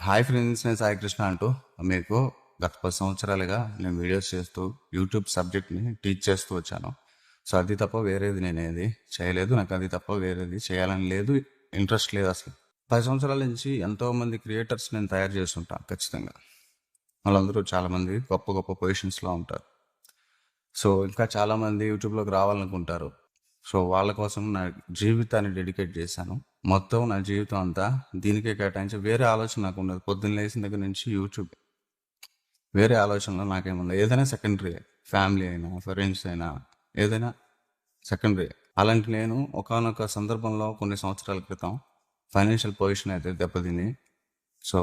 Hi friends, నేను సాయి కృష్ణ అంటూ మీకు గత 10 సంవత్సరాలుగా నేను వీడియోస్ చేస్తూ యూట్యూబ్ సబ్జెక్ట్ని టీచ్ చేస్తూ వచ్చాను. సో అది తప్ప వేరేది నేనేది చేయలేదు. నాకు అది తప్ప వేరేది చేయాలని లేదు, ఇంట్రెస్ట్ లేదు అసలు. 10 సంవత్సరాల నుంచి ఎంతోమంది క్రియేటర్స్ నేను తయారు చేస్తుంటాను ఖచ్చితంగా. వాళ్ళందరూ చాలామంది గొప్ప గొప్ప పొజిషన్స్లో ఉంటారు. సో ఇంకా చాలామంది యూట్యూబ్లోకి రావాలనుకుంటారు. సో వాళ్ళ కోసం నా జీవితాన్ని డెడికేట్ చేశాను. మొత్తం నా జీవితం అంతా దీనికే కేటాయించి వేరే ఆలోచన నాకు ఉండదు. పొద్దున్న లేచిన దగ్గర నుంచి యూట్యూబ్, వేరే ఆలోచనలు నాకేముంది. ఏదైనా సెకండరీ, ఫ్యామిలీ అయినా ఫ్రెండ్స్ అయినా ఏదైనా సెకండరీ. అలాంటి నేను ఒకానొక సందర్భంలో కొన్ని సంవత్సరాల క్రితం ఫైనాన్షియల్ పొజిషన్ అయితే దెబ్బతిని, సో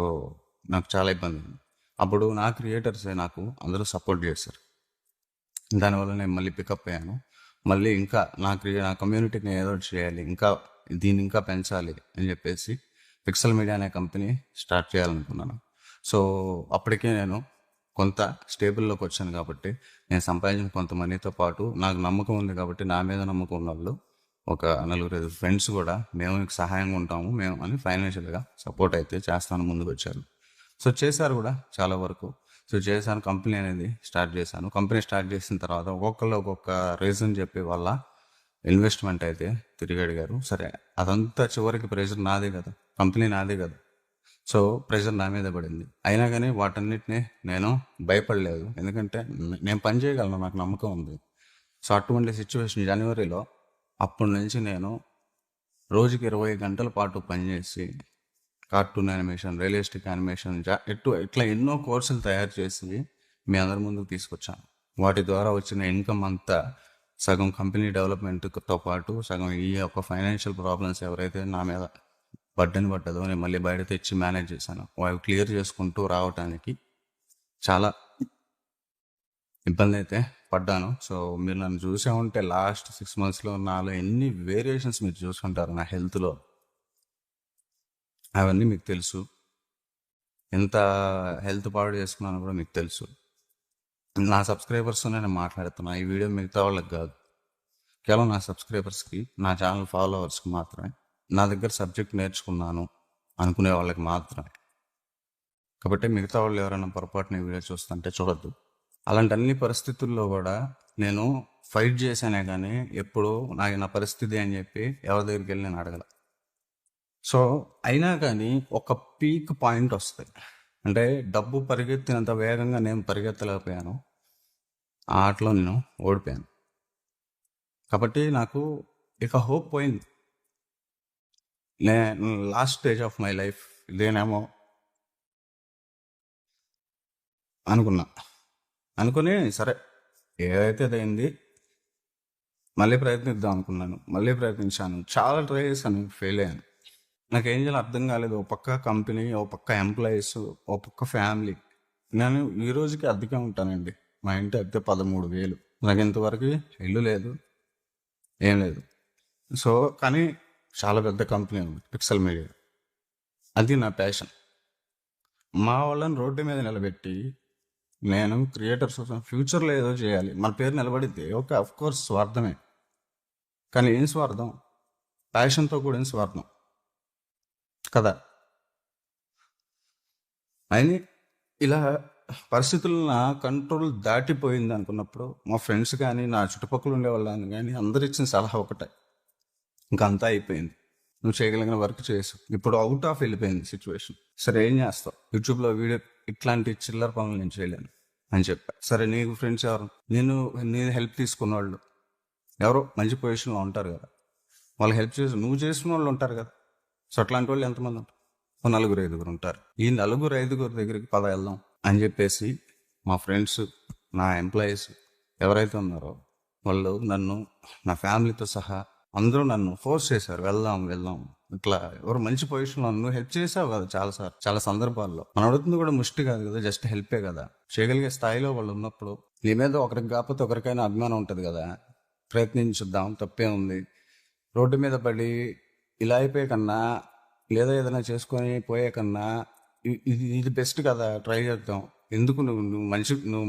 నాకు చాలా ఇబ్బంది అయింది. అప్పుడు నా క్రియేటర్సే నాకు అందరూ సపోర్ట్ చేశారు. దానివల్ల నేను మళ్ళీ పికప్ అయ్యాను. మళ్ళీ ఇంకా నా కమ్యూనిటీని ఏదో ఒకటి చేయాలి, ఇంకా దీన్ని ఇంకా పెంచాలి అని చెప్పేసి పిక్సెల్ మీడియా అనే కంపెనీ స్టార్ట్ చేయాలనుకున్నాను. సో అప్పటికే నేను కొంత స్టేబుల్లోకి వచ్చాను కాబట్టి నేను సంపాదించిన కొంత మనీతో పాటు నాకు నమ్మకం ఉంది కాబట్టి నా మీద నమ్మకం ఉన్న వాళ్ళు ఒక 4-5 ఫ్రెండ్స్ కూడా మేము మీకు సహాయంగా ఉంటాము మేము అని ఫైనాన్షియల్గా సపోర్ట్ అయితే చేస్తాను ముందుకు వచ్చారు. సో చేశారు కూడా చాలా వరకు. సో చేశాను, కంపెనీ అనేది స్టార్ట్ చేశాను. కంపెనీ స్టార్ట్ చేసిన తర్వాత ఒక్కొక్కళ్ళు ఒక్కొక్క రీజన్ చెప్పి వాళ్ళ ఇన్వెస్ట్మెంట్ అయితే తిరిగి అడిగారు. సరే, అదంతా చివరికి ప్రెషర్ నాదే కదా, కంపెనీ నాదే కదా. సో ప్రెషర్ నా మీద పడింది. అయినా కానీ వాటన్నిటిని నేను భయపడలేదు, ఎందుకంటే నేను పని చేయగలను, నాకు నమ్మకం ఉంది. సో అటువంటి సిచ్యువేషన్ జనవరిలో అప్పటి నుంచి నేను రోజుకి 20 గంటల పాటు పనిచేసి కార్టూన్ యానిమేషన్, రియలిస్టిక్ యానిమేషన్ ఇట్లా ఎన్నో కోర్సులు తయారు చేసి మీ అందరి ముందుకు తీసుకొచ్చాను. వాటి ద్వారా వచ్చిన ఇన్కమ్ అంతా సగం కంపెనీ డెవలప్మెంట్తో పాటు సగం ఈ యొక్క ఫైనాన్షియల్ ప్రాబ్లమ్స్ ఎవరైతే నా మీద బడ్డని పడ్డదో నేను మళ్ళీ బయట తెచ్చి మేనేజ్ చేశాను. అవి క్లియర్ చేసుకుంటూ రావటానికి చాలా ఇబ్బంది అయితే పడ్డాను. సో మీరు నన్ను చూసే ఉంటే లాస్ట్ 6 monthsలో నాలో ఎన్ని వేరియేషన్స్ మీరు చూసుకుంటారు నా హెల్త్లో, అవన్నీ మీకు తెలుసు. ఎంత హెల్త్ పాడు చేసుకున్నాను కూడా మీకు తెలుసు. నా సబ్స్క్రైబర్స్తో నేను మాట్లాడుతున్నా, ఈ వీడియో మిగతా వాళ్ళకి కాదు, కేవలం నా సబ్స్క్రైబర్స్కి, నా ఛానల్ ఫాలోవర్స్కి మాత్రమే. నా దగ్గర సబ్జెక్ట్ నేర్చుకున్నాను అనుకునే వాళ్ళకి మాత్రమే. కాబట్టి మిగతా వాళ్ళు ఎవరైనా పొరపాటున ఈ వీడియో చూస్తుంటే చూడద్దు. అలాంటి అన్ని పరిస్థితుల్లో కూడా నేను ఫైట్ చేశానే కానీ ఎప్పుడు నాకు నా పరిస్థితి అని చెప్పి ఎవరి దగ్గరికి వెళ్ళి నేను అడగల. సో అయినా కానీ ఒక పీక్ పాయింట్ వస్తుంది, అంటే డబ్బు పరిగెత్తినంత వేగంగా నేను పరిగెత్తలేకపోయాను, ఆ ఆటలో నేను ఓడిపోయాను. కాబట్టి నాకు ఇక హోప్ పోయింది. నేను last stage of my life ఇదేనేమో అనుకుని సరే ఏదైతే అదైంది, మళ్ళీ ప్రయత్నిద్దాం అనుకున్నాను. మళ్ళీ ప్రయత్నించాను, చాలా ట్రై చేశాను, ఫెయిల్ అయ్యాను. నాకేం చేయాలో అర్థం కాలేదు. ఓ పక్క కంపెనీ, ఓ పక్క ఎంప్లాయీస్, ఓ పక్క ఫ్యామిలీ. నేను ఈ రోజుకి అద్దెకే ఉంటానండి. మా ఇంటి అద్దె 13,000. నాకు ఇంతవరకు ఇల్లు లేదు, ఏం లేదు. సో కానీ చాలా పెద్ద కంపెనీ ఉంది పిక్సెల్ మీడియా, అది నా ప్యాషన్. మా వాళ్ళని రోడ్డు మీద నిలబెట్టి నేను క్రియేటర్స్ ఫ్యూచర్లో ఏదో చేయాలి, మన పేరు నిలబడితే ఓకే, అఫ్ కోర్స్ స్వార్థమే, కానీ ఏం స్వార్థం? ప్యాషన్తో కూడిన స్వార్థం కదా. అయినా ఇలా పరిస్థితులు నా కంట్రోల్ దాటిపోయింది అనుకున్నప్పుడు మా ఫ్రెండ్స్ కానీ నా చుట్టుపక్కల ఉండే వాళ్ళని కానీ అందరు ఇచ్చిన సలహా ఒకటే, ఇంకా అంతా అయిపోయింది, నువ్వు చేయగలిగిన వర్క్ చేసు, ఇప్పుడు అవుట్ ఆఫ్ వెళ్ళిపోయింది సిచ్యువేషన్. సరే ఏం చేస్తావు, యూట్యూబ్లో వీడియో ఇట్లాంటి చిల్లర పనులు నేను చేయలేను అని చెప్పా. సరే నీకు ఫ్రెండ్స్ ఎవరు, నేను హెల్ప్ తీసుకున్న వాళ్ళు ఎవరో మంచి పొజిషన్లో ఉంటారు కదా, వాళ్ళు హెల్ప్ చేసి నువ్వు చేసిన వాళ్ళు ఉంటారు కదా. సో అట్లాంటి వాళ్ళు ఎంతమంది ఉంటారు? 4-5 ఉంటారు. ఈ 4-5 దగ్గరికి పద వెళ్దాం అని చెప్పేసి మా ఫ్రెండ్స్, నా ఎంప్లాయీస్ ఎవరైతే ఉన్నారో వాళ్ళు నన్ను, నా ఫ్యామిలీతో సహా అందరూ నన్ను ఫోర్స్ చేశారు, వెళ్దాం ఇట్లా. ఎవరు మంచి పొజిషన్లో నువ్వు హెల్ప్ చేసావు కదా చాలాసార్లు, చాలా సందర్భాల్లో. మనం అడుగుతుంది కూడా ముష్టి కాదు కదా, జస్ట్ హెల్పే కదా. చేయగలిగే స్థాయిలో వాళ్ళు ఉన్నప్పుడు నీ మీద ఒకరికి కాకపోతే ఒకరికైనా అభిమానం ఉంటుంది కదా, ప్రయత్నించుద్దాం, తప్పే ఉంది. రోడ్డు మీద పడి ఇలా అయిపోయే కన్నా, లేదా ఏదైనా చేసుకొని పోయే కన్నా ఇది బెస్ట్ కదా, ట్రై చేద్దాం. ఎందుకు నువ్వు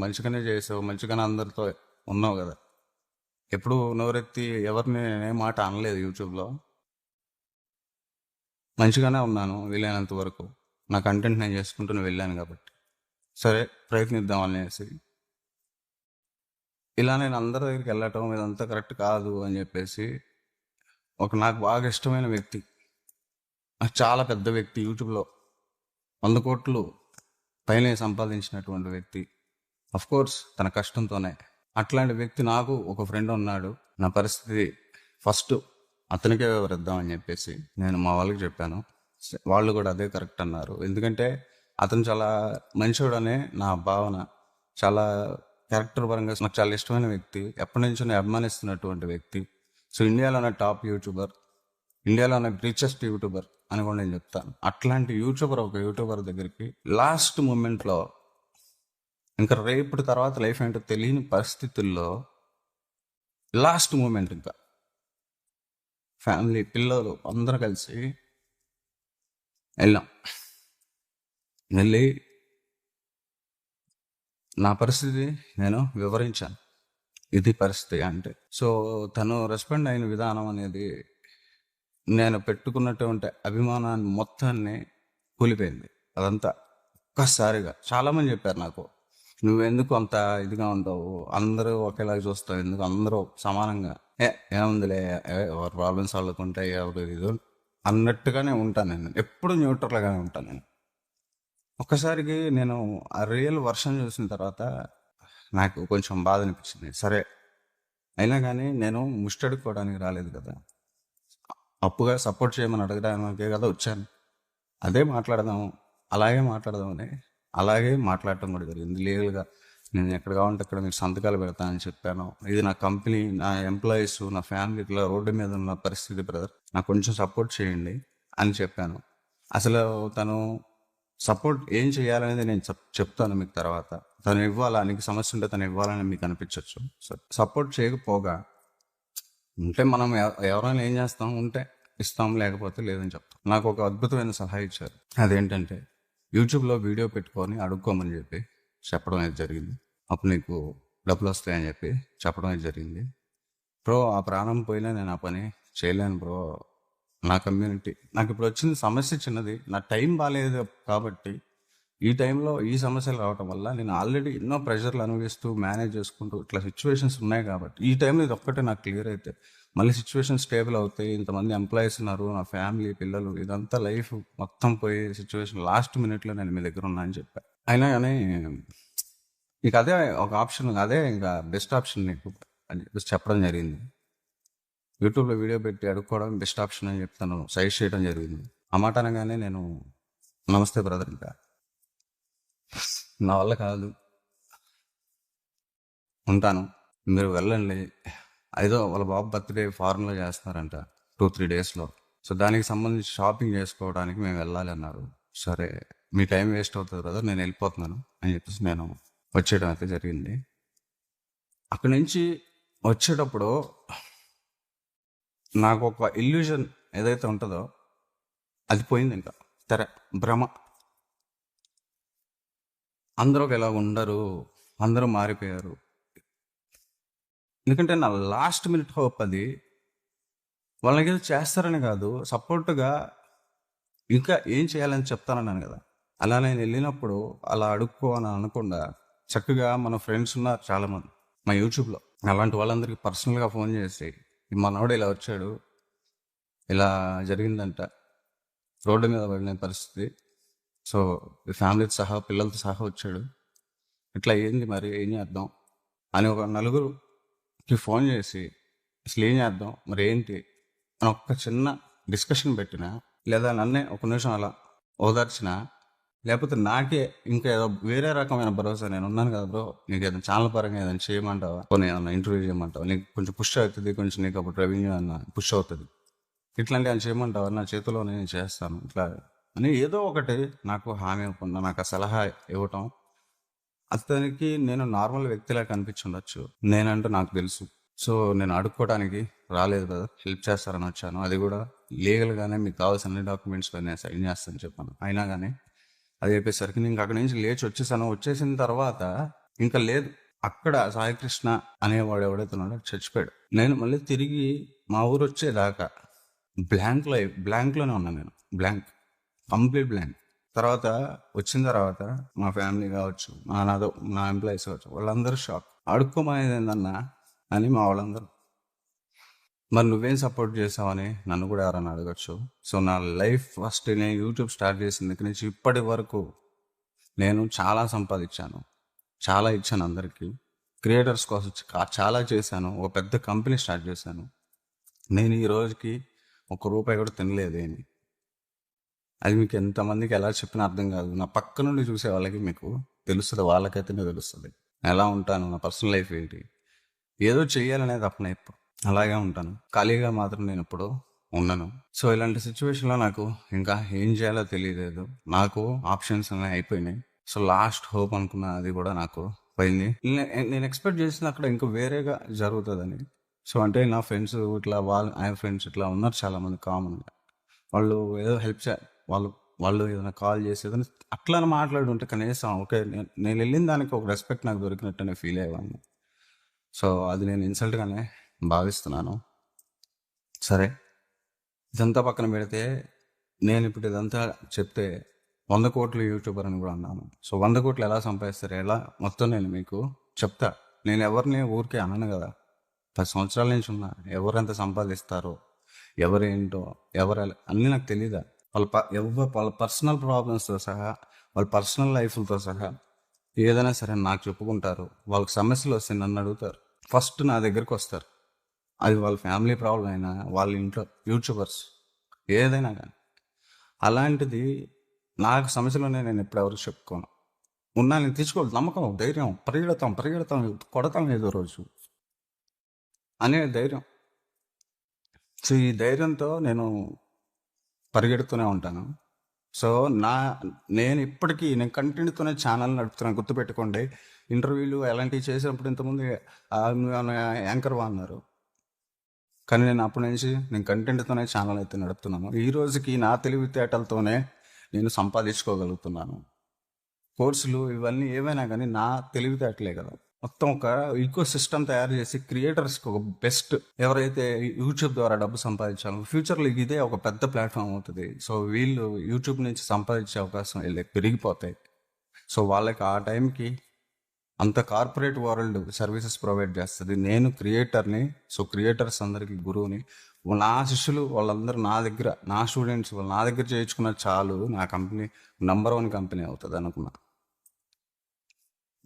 మంచిగానే చేసావు, మంచిగానే అందరితో ఉన్నావు కదా. ఎప్పుడు నోరెత్తి ఎవరిని ఏ మాట అనలేదు యూట్యూబ్లో, మంచిగానే ఉన్నాను వీలైనంత వరకు. నా కంటెంట్ నేను చేసుకుంటూ వెళ్ళాను కాబట్టి సరే ప్రయత్నిద్దాం అనేసి ఇలా నేను అందరి దగ్గరికి వెళ్ళటం ఇదంతా కరెక్ట్ కాదు అని చెప్పేసి నాకు బాగా ఇష్టమైన వ్యక్తి, నాకు చాలా పెద్ద వ్యక్తి, యూట్యూబ్లో 100 కోట్లు పైనే సంపాదించినటువంటి వ్యక్తి, అఫ్ కోర్స్ తన కష్టంతోనే. అట్లాంటి వ్యక్తి నాకు ఒక ఫ్రెండ్ ఉన్నాడు. నా పరిస్థితి ఫస్ట్ అతనికే వివరిద్దామని చెప్పేసి నేను మా వాళ్ళకి చెప్పాను. వాళ్ళు కూడా అదే కరెక్ట్ అన్నారు. ఎందుకంటే అతను చాలా మంచోడు అనే నా భావన. చాలా క్యారెక్టర్ పరంగా నాకు చాలా ఇష్టమైన వ్యక్తి, ఎప్పటి నుంచో నేను అభిమానిస్తున్నటువంటి వ్యక్తి. సో ఇండియాలోనే టాప్ యూట్యూబర్, ఇండియాలోనే రిచెస్ట్ యూట్యూబర్ అని కూడా నేను చెప్తాను. అట్లాంటి ఒక యూట్యూబర్ దగ్గరికి లాస్ట్ మూమెంట్లో, ఇంకా రేపటి తర్వాత లైఫ్ ఏంటో తెలియని పరిస్థితుల్లో లాస్ట్ మూమెంట్, ఇంకా ఫ్యామిలీ పిల్లలు అందరూ కలిసి వెళ్ళాం. వెళ్ళి నా పరిస్థితి నేను వివరించాను, ఇది పరిస్థితి అంటే. సో తను రెస్పాండ్ అయిన విధానం అనేది నేను పెట్టుకున్నటువంటి అభిమానాన్ని మొత్తాన్ని కూలిపోయింది. అదంతా ఒక్కసారిగా చాలామంది చెప్పారు నాకు, నువ్వెందుకు అంత ఇదిగా ఉంటావు, అందరూ ఒకేలాగా చూస్తావు, ఎందుకు అందరూ సమానంగా, ఏముందిలే, ఎవరు ప్రాబ్లమ్స్ వాళ్ళకుంటాయి, ఎవరు ఇది అన్నట్టుగానే ఉంటాను నేను, ఎప్పుడు న్యూట్రల్గానే ఉంటాను నేను. ఒక్కసారికి నేను ఆ రియల్ వర్షన్ చూసిన తర్వాత నాకు కొంచెం బాధ అనిపించింది. సరే అయినా కానీ నేను ముష్టడుకోవడానికి రాలేదు కదా, అప్పుగా సపోర్ట్ చేయమని అడగడానికే కదా వచ్చాను. అదే మాట్లాడదాము, అలాగే మాట్లాడదామని అలాగే మాట్లాడటం కూడా జరిగింది. లీగల్గా నేను ఎక్కడ కావాలంటే అక్కడ మీరు సంతకాలు పెడతానని చెప్పాను. ఇది నా కంపెనీ, నా ఎంప్లాయీస్, నా ఫ్యామిలీ ఇట్లా రోడ్డు మీద ఉన్న పరిస్థితి బ్రదర్, నాకు కొంచెం సపోర్ట్ చేయండి అని చెప్పాను. అసలు తను సపోర్ట్ ఏం చేయాలనేది నేను చెప్తాను మీకు తర్వాత. తను ఇవ్వాలా, నీకు సమస్య ఉంటే తను ఇవ్వాలని మీకు అనిపించవచ్చు. సపోర్ట్ చేయకపోగా ఉంటే మనం ఎవరైనా ఏం చేస్తాం, ఉంటే ఇస్తాం, లేకపోతే లేదని చెప్తాం. నాకు ఒక అద్భుతమైన సలహా ఇచ్చారు. అదేంటంటే యూట్యూబ్లో వీడియో పెట్టుకొని అడుక్కోమని చెప్పి చెప్పడం అనేది జరిగింది. అప్పుడు నీకు డబ్బులు వస్తాయని చెప్పి చెప్పడం అనేది జరిగింది. బ్రో ఆ ప్రాణం పోయినా నేను ఆ పని చేయలేను బ్రో. నా కమ్యూనిటీ, నాకు ఇప్పుడు వచ్చింది సమస్య చిన్నది, నా టైం బాగాలేదు కాబట్టి ఈ టైంలో ఈ సమస్యలు రావటం వల్ల నేను ఆల్రెడీ ఎన్నో ప్రెషర్లు అనుభవిస్తూ మేనేజ్ చేసుకుంటూ ఇట్లా సిచ్యువేషన్స్ ఉన్నాయి కాబట్టి ఈ టైంలో ఇది ఒక్కటే నాకు క్లియర్ అయితే మళ్ళీ సిచ్యువేషన్ స్టేబుల్ అవుతాయి. ఇంతమంది ఎంప్లాయీస్ ఉన్నారు, నా ఫ్యామిలీ, పిల్లలు, ఇదంతా లైఫ్ మొత్తం పోయే సిచ్యువేషన్ లాస్ట్ మినిట్లో నేను మీ దగ్గర ఉన్నా అని చెప్పాను. అయినా కానీ నీకు అదే ఒక ఆప్షన్, అదే ఇంకా బెస్ట్ ఆప్షన్ నీకు అని చెప్పేసి చెప్పడం జరిగింది. యూట్యూబ్లో వీడియో పెట్టి అడుక్కోవడం బెస్ట్ ఆప్షన్ అని చెప్తాను, సజెస్ట్ చేయడం జరిగింది. ఆ మాట అనగానే నేను నమస్తే బ్రదర్, ఇంకా నా వల్ల కాదు, ఉంటాను, మీరు వెళ్ళండి. ఏదో వాళ్ళ బాబు బర్త్డే ఫారెన్లో చేస్తున్నారంట 2-3 డేస్లో. సో దానికి సంబంధించి షాపింగ్ చేసుకోవడానికి మేము వెళ్ళాలి అన్నారు. సరే మీ టైం వేస్ట్ అవుతుంది బ్రదర్, నేను వెళ్ళిపోతున్నాను అని చెప్పేసి నేను వచ్చేయడం అయితే జరిగింది. అక్కడి నుంచి వచ్చేటప్పుడు నాకు ఒక ఇల్యూజన్ ఏదైతే ఉంటుందో అది పోయింది. ఇంకా భ్రమ, అందరూ ఎలా ఉండరు, అందరూ మారిపోయారు. ఎందుకంటే నా లాస్ట్ మినిట్ హోప్ అది. వాళ్ళకి ఏదో చేస్తారని కాదు, సపోర్ట్గా ఇంకా ఏం చేయాలని చెప్తానన్నాను కదా. అలా నేను వెళ్ళినప్పుడు అలా అడుక్కో అని అనకుండా చక్కగా మన ఫ్రెండ్స్ ఉన్నారు చాలామంది మా యూట్యూబ్లో, అలాంటి వాళ్ళందరికీ పర్సనల్గా ఫోన్ చేసి మనోడు ఇలా వచ్చాడు, ఇలా జరిగిందంట, రోడ్డు మీద పడిన పరిస్థితి, సో ఫ్యామిలీతో సహా పిల్లలతో సహా వచ్చాడు, ఇట్లా ఏంది మరి ఏం చేద్దాం అని ఒక 4కి ఫోన్ చేసి అసలు ఏం చేద్దాం మరి ఏంటి అని ఒక చిన్న డిస్కషన్ పెట్టినా, లేదా నన్నే ఒక నిమిషం అలా ఓదార్చిన, లేకపోతే నాకే ఇంకా ఏదో వేరే రకమైన భరోసా, నేను ఉన్నాను కదా బ్రో, నీకు ఏదైనా ఛానల్ పరంగా ఏదైనా చేయమంటావా, కొన్ని ఏదైనా ఇంటర్వ్యూ చేయమంటావా, నీకు కొంచెం పుష్ అవుతుంది, కొంచెం నీకు అప్పుడు రెవెన్యూ అన్న పుష్ అవుతుంది, ఇట్లాంటి అని చేయమంటావా, నా చేతిలో నేను చేస్తాను ఇట్లా అని ఏదో ఒకటి నాకు హామీ ఇవ్వకుండా నాకు ఆ సలహా ఇవ్వటం. అతనికి నేను నార్మల్ వ్యక్తిలా కనిపించుండొచ్చు, నేనంటూ నాకు తెలుసు. సో నేను అడుక్కోవడానికి రాలేదు కదా, హెల్ప్ చేస్తారని వచ్చాను. అది కూడా లీగల్గానే మీకు కావాల్సిన అన్ని డాక్యుమెంట్స్లో నేను సైన్ చేస్తాను చెప్పాను. అయినా కానీ అది చెప్పేసరికి నేను అక్కడి నుంచి లేచి వచ్చేసాను. వచ్చేసిన తర్వాత ఇంకా లేదు, అక్కడ సాయికృష్ణ అనేవాడు ఎవడైతున్నాడో చచ్చిపోయాడు. నేను మళ్ళీ తిరిగి మా ఊరు వచ్చేదాకా బ్లాంక్లోనే ఉన్నాను నేను, కంప్లీట్ బ్లాంక్. తర్వాత వచ్చిన తర్వాత మా ఫ్యామిలీ కావచ్చు, నా ఎంప్లాయీస్ కావచ్చు, వాళ్ళందరూ షాక్. అడుక్కోమనేది ఏందన్నా అని మా వాళ్ళందరూ. మరి నువ్వేం సపోర్ట్ చేసావని నన్ను కూడా ఎవరైనా అడగచ్చు. సో నా లైఫ్ ఫస్ట్ నేను యూట్యూబ్ స్టార్ట్ చేసిన దగ్గర నుంచి ఇప్పటి వరకు నేను చాలా సంపాదించాను, చాలా ఇచ్చాను అందరికీ. క్రియేటర్స్ కోసం చాలా చేశాను. ఒక పెద్ద కంపెనీ స్టార్ట్ చేశాను. నేను ఈ రోజుకి ₹1 కూడా తినలేదేమి. అది మీకు ఎంతమందికి ఎలా చెప్పినా అర్థం కాదు. నా పక్క నుండి చూసే వాళ్ళకి మీకు తెలుస్తుంది, వాళ్ళకైతేనే తెలుస్తుంది ఎలా ఉంటాను, నా పర్సనల్ లైఫ్ ఏంటి. ఏదో చెయ్యాలనేది తప్పన ఎప్పుడు అలాగే ఉంటాను. ఖాళీగా మాత్రం నేను ఎప్పుడు ఉండను. సో ఇలాంటి సిచ్యువేషన్లో నాకు ఇంకా ఏం చేయాలో తెలియలేదు. నాకు ఆప్షన్స్ అనేవి అయిపోయినాయి. సో లాస్ట్ హోప్ అనుకున్న అది కూడా నాకు పోయింది. నేను ఎక్స్పెక్ట్ చేసిన అక్కడ ఇంకా వేరేగా జరుగుతుందని. సో అంటే నా ఫ్రెండ్స్ ఇట్లా ఆయన ఫ్రెండ్స్ ఇట్లా ఉన్నారు చాలామంది కామన్గా. వాళ్ళు ఏదో హెల్ప్ వాళ్ళు వాళ్ళు ఏదైనా కాల్ చేసి ఏదైనా అట్లా మాట్లాడుంటే కనీసం ఓకే, నేను వెళ్ళిన దానికి ఒక రెస్పెక్ట్ నాకు దొరికినట్టు నేను ఫీల్ అయ్యేవాడిని. సో అది నేను ఇన్సల్ట్గానే భావిస్తున్నాను. సరే, ఇదంతా పక్కన పెడితే నేను ఇప్పుడు ఇదంతా చెప్తే 100 కోట్లు యూట్యూబర్ అని కూడా అన్నాను. సో 100 కోట్లు ఎలా సంపాదిస్తారు, ఎలా మొత్తం నేను మీకు చెప్తా. నేను ఎవరిని ఊరికే అనను కదా. 10 సంవత్సరాల నుంచి ఉన్నా. ఎవరెంత సంపాదిస్తారో, ఎవరేంటో, అన్నీ నాకు తెలీదా. వాళ్ళ పర్సనల్ ప్రాబ్లమ్స్తో సహా, వాళ్ళ పర్సనల్ లైఫ్లతో సహా ఏదైనా సరే నాకు చెప్పుకుంటారు. వాళ్ళకి సమస్యలు వస్తే నన్ను అడుగుతారు. ఫస్ట్ నా దగ్గరికి వస్తారు. అది వాళ్ళ ఫ్యామిలీ ప్రాబ్లం అయినా, వాళ్ళ ఇంట్లో యూట్యూబర్స్ ఏదైనా కానీ. అలాంటిది నాకు సమస్యలోనే నేను ఎప్పుడు ఎవరికి చెప్పుకోను. ఉన్నా నేను తీసుకోవాలి నమ్మకం, ధైర్యం, పరిగెడతాం కొడతాం ఏదో రోజు అనే ధైర్యం. సో ఈ ధైర్యంతో నేను పరిగెడుతూనే ఉంటాను. సో నేను ఇప్పటికీ నేను కంటెంట్తోనే ఛానల్ నడుపుతున్నాను. గుర్తుపెట్టుకోండి, ఇంటర్వ్యూలు అలాంటివి చేసినప్పుడు ఇంతకుముందు యాంకర్వా అన్నారు, కానీ నేను అప్పటి నుంచి నేను కంటెంట్తోనే ఛానల్ అయితే నడుపుతున్నాను. ఈ రోజుకి నా తెలివితేటలతోనే నేను సంపాదించుకోగలుగుతున్నాను. కోర్సులు ఇవన్నీ ఏవైనా కానీ నా తెలివితేటలే కదా. మొత్తం ఒక ఈకో సిస్టమ్ తయారు చేసి క్రియేటర్స్కి ఒక బెస్ట్, ఎవరైతే యూట్యూబ్ ద్వారా డబ్బు సంపాదించాలో ఫ్యూచర్లో ఇదే ఒక పెద్ద ప్లాట్ఫామ్ అవుతుంది. సో వీళ్ళు యూట్యూబ్ నుంచి సంపాదించే అవకాశం పెరిగిపోతాయి. సో వాళ్ళకి ఆ టైంకి అంత కార్పొరేట్ వరల్డ్ సర్వీసెస్ ప్రొవైడ్ చేస్తుంది. నేను క్రియేటర్ని. సో క్రియేటర్స్ అందరికీ గురువుని. నా శిష్యులు వాళ్ళందరూ నా దగ్గర, నా స్టూడెంట్స్ వాళ్ళు నా దగ్గర చేయించుకున్న చాలు నా కంపెనీ నంబర్ 1 కంపెనీ అవుతుంది అనుకున్నా.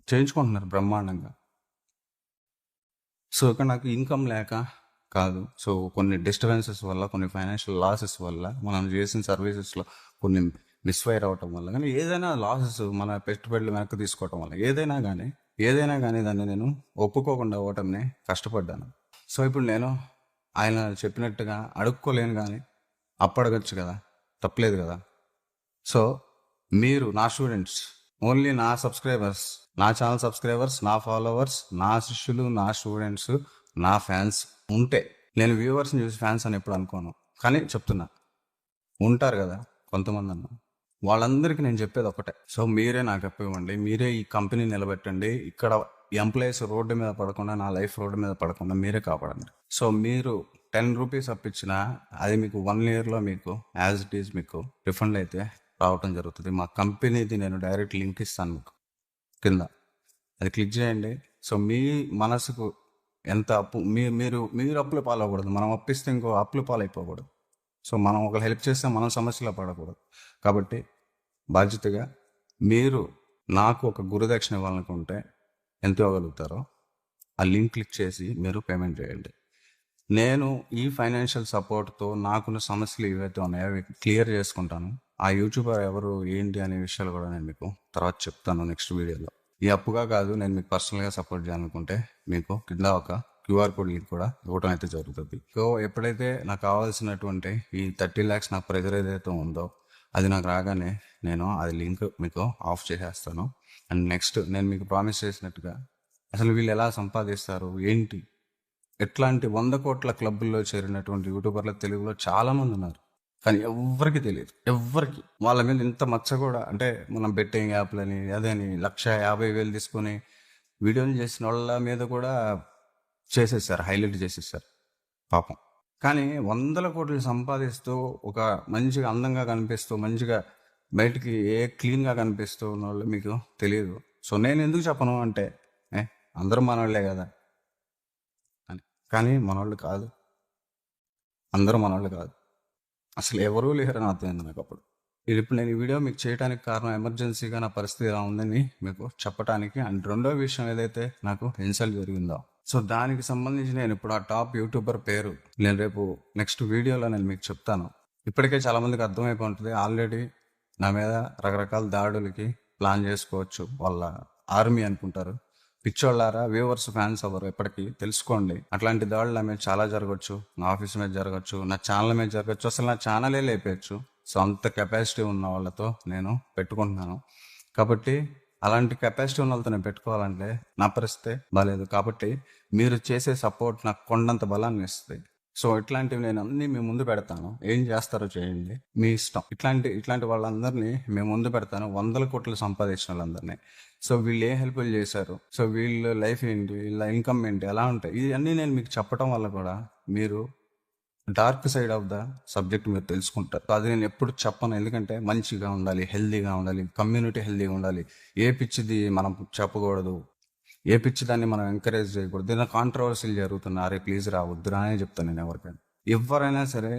చేయించుకుంటున్నారు బ్రహ్మాండంగా. సో ఇక్కడ నాకు ఇన్కమ్ లేక కాదు. సో కొన్ని డిస్టర్బెన్సెస్ వల్ల, కొన్ని ఫైనాన్షియల్ లాసెస్ వల్ల, మనం చేసిన సర్వీసెస్లో కొన్ని మిస్ఫైర్ అవ్వటం వల్ల, కానీ ఏదైనా లాసెస్ మన పెట్టుబడులు వెనక్కి తీసుకోవటం వల్ల, ఏదైనా కానీ దాన్ని నేను ఒప్పుకోకుండా అవ్వటంనే కష్టపడ్డాను. సో ఇప్పుడు నేను ఆయన చెప్పినట్టుగా అడుక్కోలేను, కానీ అప్పడగచ్చు కదా, తప్పలేదు కదా. సో మీరు నా స్టూడెంట్స్, ఓన్లీ నా సబ్స్క్రైబర్స్, నా ఛానల్ సబ్స్క్రైబర్స్, నా ఫాలోవర్స్, నా శిష్యులు, నా స్టూడెంట్స్, నా ఫ్యాన్స్ ఉంటే, నేను వ్యూవర్స్ని చూసి ఫ్యాన్స్ అని ఎప్పుడు అనుకోను, కానీ చెప్తున్నా ఉంటారు కదా కొంతమంది అన్న, వాళ్ళందరికీ నేను చెప్పేది ఒకటే. సో మీరే నాకు ఇవ్వండి, మీరే ఈ కంపెనీ నిలబెట్టండి. ఇక్కడ ఎంప్లాయీస్ రోడ్డు మీద పడకుండా, నా లైఫ్ రోడ్డు మీద పడకుండా మీరే కాపాడండి. సో మీరు 10 రూపీస్ అప్పించినా అది మీకు 1 ఇయర్లో మీకు యాజ్ ఇట్ ఈజ్ మీకు రిఫండ్ అయితే రావటం జరుగుతుంది. మా కంపెనీది నేను డైరెక్ట్ లింక్ ఇస్తాను మీకు కింద, అది క్లిక్ చేయండి. సో మీ మనసుకు ఎంత అప్పు, మీరు అప్పులు పాలవకూడదు. మనం అప్పిస్తే ఇంకో అప్పులు పాలైపోకూడదు. సో మనం ఒకరు హెల్ప్ చేస్తే మనం సమస్యలో పడకూడదు. కాబట్టి బాధ్యతగా మీరు నాకు ఒక గురుదక్షిణ ఇవ్వాలనుకుంటే ఎంత ఇవ్వగలుగుతారో ఆ లింక్ క్లిక్ చేసి మీరు పేమెంట్ చేయండి. నేను ఈ ఫైనాన్షియల్ సపోర్ట్తో నాకున్న సమస్యలు ఏవైతే ఉన్నాయో అవి క్లియర్ చేసుకుంటాను. ఆ యూట్యూబర్ ఎవరు ఏంటి అనే విషయాలు కూడా నేను మీకు తర్వాత చెప్తాను నెక్స్ట్ వీడియోలో. ఈ అప్పుగా కాదు, నేను మీకు పర్సనల్గా సపోర్ట్ చేయాలనుకుంటే మీకు కింద ఒక QR కోడ్ లింక్ కూడా ఇవ్వడం అయితే జరుగుతుంది. సో ఎప్పుడైతే నాకు కావాల్సినటువంటి ఈ 30 lakhs నా ప్రెజర్ ఏదైతే ఉందో అది నాకు రాగానే నేను అది లింక్ మీకు ఆఫ్ చేసేస్తాను. అండ్ నెక్స్ట్ నేను మీకు ప్రామిస్ చేసినట్టుగా అసలు వీళ్ళు ఎలా సంపాదిస్తారు ఏంటి, ఎట్లాంటి 100 కోట్ల క్లబ్బుల్లో చేరినటువంటి యూట్యూబర్లు తెలుగులో చాలామంది ఉన్నారు, కానీ ఎవ్వరికి తెలియదు. ఎవ్వరికి వాళ్ళ మీద ఇంత మచ్చ కూడా, అంటే మనం బెట్టింగ్ యాప్లని అదని 1,50,000 తీసుకొని వీడియోలు చేసిన వాళ్ళ మీద కూడా చేసేసారు, హైలైట్ చేసేసారు పాపం. కానీ 100 కోట్లు సంపాదిస్తూ ఒక మంచిగా అందంగా కనిపిస్తూ మంచిగా బయటికి క్లీన్గా కనిపిస్తూ ఉన్న వాళ్ళు మీకు తెలియదు. సో నేను ఎందుకు చెప్పను అంటే ఏ అందరూ మనోళ్ళే కదా అని. కానీ మనోళ్ళు కాదు, అందరూ మనోళ్ళు కాదు, అసలు ఎవరూ లేరు అని అర్థమైంది నాకు అప్పుడు. ఇప్పుడు నేను ఈ వీడియో మీకు చేయడానికి కారణం ఎమర్జెన్సీగా నా పరిస్థితి ఎలా ఉందని మీకు చెప్పడానికి. అండ్ రెండో విషయం ఏదైతే నాకు ఇన్సల్ట్ జరిగిందో, సో దానికి సంబంధించి నేను ఇప్పుడు ఆ టాప్ యూట్యూబర్ పేరు నేను రేపు నెక్స్ట్ వీడియోలో నేను మీకు చెప్తాను. ఇప్పటికే చాలా మందికి అర్థమైపోయి ఉంటుంది. ఆల్రెడీ నా మీద రకరకాల దాడులకి ప్లాన్ చేసుకోవచ్చు, వాళ్ళ ఆర్మీ అనుకుంటారు. పిచ్చోళ్ళారా, వ్యూవర్స్ ఫ్యాన్స్ అవ్వరు. ఎప్పటికీ తెలుసుకోండి, అట్లాంటి దాడులు నా మీద చాలా జరగచ్చు. నా ఆఫీస్ మీద జరగచ్చు, నా ఛానల్ మీద జరగచ్చు, అసలు నా ఛానలే లేపేయచ్చు. సో అంత కెపాసిటీ ఉన్న వాళ్ళతో నేను పెట్టుకుంటున్నాను. కాబట్టి అలాంటి కెపాసిటీ ఉన్న వాళ్ళతో నేను పెట్టుకోవాలంటే నా పరిస్థితి బాగాలేదు. కాబట్టి మీరు చేసే సపోర్ట్ నాకు కొండంత బలాన్ని ఇస్తుంది. సో ఇట్లాంటివి నేను అన్ని మీ ముందు పెడతాను. ఏం చేస్తారో చేయండి, మీ ఇష్టం. ఇట్లాంటి వాళ్ళందరినీ మేము ముందు పెడతాను, 100 కోట్లు సంపాదించిన వాళ్ళందరినీ. సో వీళ్ళు ఏ హెల్ప్లు చేశారు, సో వీళ్ళ లైఫ్ ఏంటి, వీళ్ళ ఇన్కమ్ ఏంటి, ఎలా ఉంటాయి, ఇవన్నీ నేను మీకు చెప్పడం వల్ల కూడా మీరు dark side of the subject మీరు తెలుసుకుంటారు. అది నేను ఎప్పుడు చెప్పను, ఎందుకంటే మంచిగా ఉండాలి, హెల్దీగా ఉండాలి, కమ్యూనిటీ హెల్దీగా ఉండాలి. ఏ పిచ్చిది మనం చెప్పకూడదు, ఏ పిచ్చి దాన్ని మనం ఎంకరేజ్ చేయకూడదు. దీని కాంట్రవర్సీలు జరుగుతున్నా, అరే ప్లీజ్ రావద్దురా అని చెప్తాను నేను ఎవరికైనా. ఎవరైనా సరే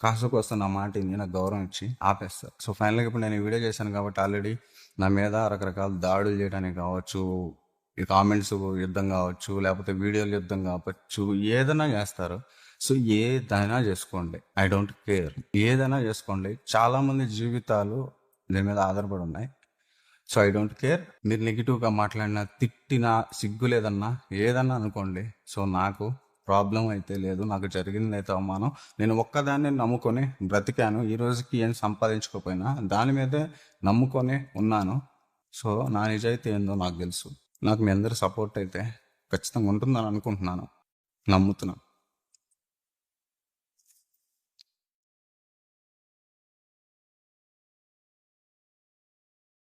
కాసుకు వస్తే నా మాట ఇన్ని నాకు గౌరవం ఇచ్చి ఆపేస్తారు. సో ఫైనల్గా ఇప్పుడు నేను ఈ వీడియో చేశాను కాబట్టి ఆల్రెడీ నా మీద రకరకాల దాడులు చేయడానికి కావచ్చు, ఈ కామెంట్స్ యుద్ధం కావచ్చు, లేకపోతే వీడియోలు యుద్ధం కావచ్చు, ఏదైనా చేస్తారు. సో ఏదైనా చేసుకోండి, ఐ డోంట్ కేర్, ఏదైనా చేసుకోండి. చాలామంది జీవితాలు దీని మీద ఆధారపడి ఉన్నాయి. So I don't care. మీరు నెగిటివ్గా మాట్లాడినా, తిట్టినా, సిగ్గు లేదన్నా, ఏదన్నా అనుకోండి. సో నాకు ప్రాబ్లం అయితే లేదు, నాకు జరిగింది అయితే అవమానం. నేను ఒక్కదాన్ని నమ్ముకొని బ్రతికాను. ఈ రోజుకి ఏం సంపాదించకపోయినా దాని మీదే నమ్ముకొని ఉన్నాను. సో నా నిజాయితీ ఏందో నాకు తెలుసు. నాకు మీ అందరి సపోర్ట్ అయితే ఖచ్చితంగా ఉంటుందని అనుకుంటున్నాను, నమ్ముతున్నాను.